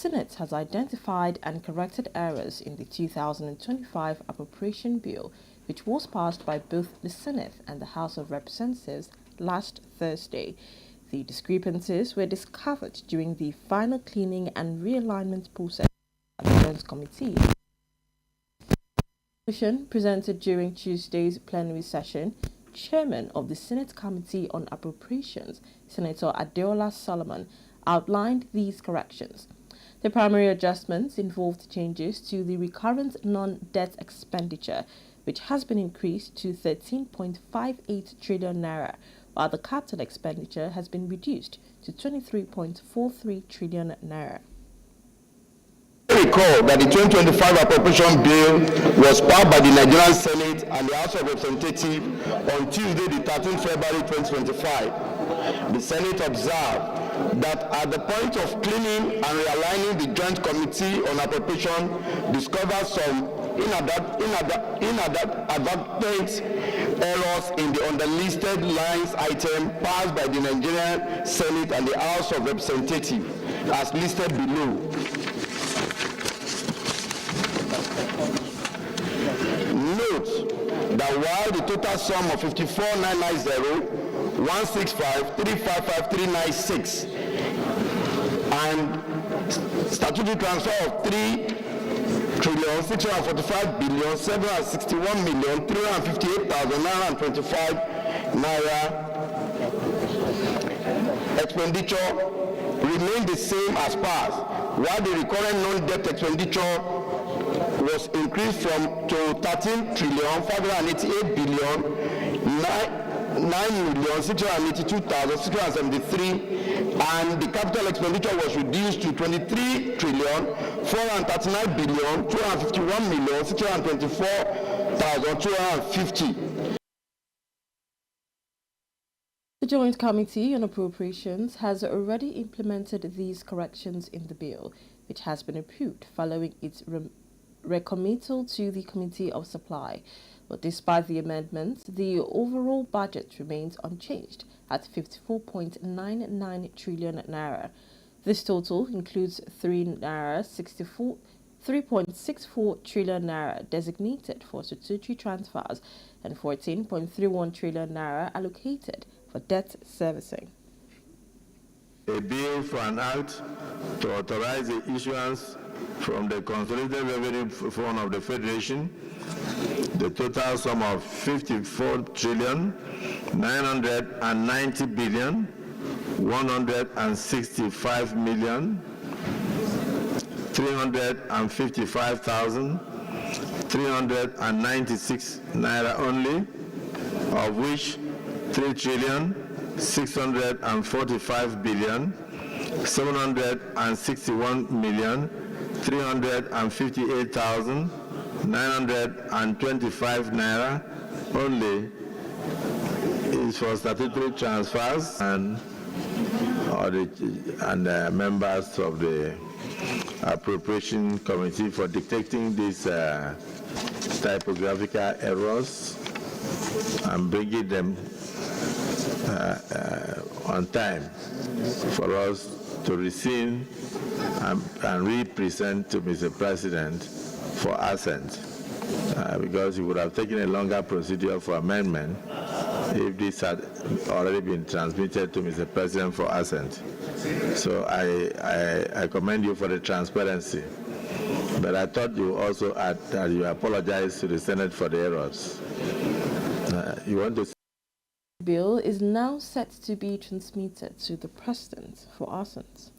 Senate has identified and corrected errors in the 2025 Appropriation Bill, which was passed by both the Senate and the House of Representatives last Thursday. The discrepancies were discovered during the final cleaning and realignment process at the Joint Committee. The motion presented during Tuesday's plenary session, Chairman of the Senate Committee on Appropriations, Senator Adeola Solomon, outlined these corrections. The primary adjustments involved changes to the recurrent non-debt expenditure, which has been increased to 13.58 trillion naira, while the capital expenditure has been reduced to 23.43 trillion naira. Recall that the 2025 Appropriation Bill was passed by the Nigerian Senate and the House of Representatives on Tuesday, the 13th February 2025. The Senate observed that at the point of cleaning and realigning, the Joint Committee on Appropriation discovered some inadvertent errors in the underlisted lines item passed by the Nigerian Senate and the House of Representatives, as listed below. Note that while the total sum of 54,990,165,355,396 and statutory transfer of 3,645,761,358,925 naira expenditure remained the same as passed, while the recurrent non-debt expenditure was increased to 13,538,9,682,673, and the capital expenditure was reduced to 23,439,251,624,250. The Joint Committee on Appropriations has already implemented these corrections in the bill, which has been approved following its recommittal to the Committee of Supply. But despite the amendments, the overall budget remains unchanged at 54.99 trillion naira. This total includes 3.64 trillion naira designated for statutory transfers and 14.31 trillion naira allocated for debt servicing. A bill for an act to authorize the issuance from the Consolidated Revenue Fund of the Federation the total sum of 54,990,165,355,396 naira only, of which 3,645,358,925 naira only is for statutory transfers and members of the Appropriation Committee for detecting these typographical errors and bringing them on time for us to receive and represent to Mr. President for assent, because it would have taken a longer procedure for amendment if this had already been transmitted to Mr. President for assent. So I commend you for the transparency. But I thought you also add that you apologize to the Senate for the errors. You want to? The bill is now set to be transmitted to the President for assent.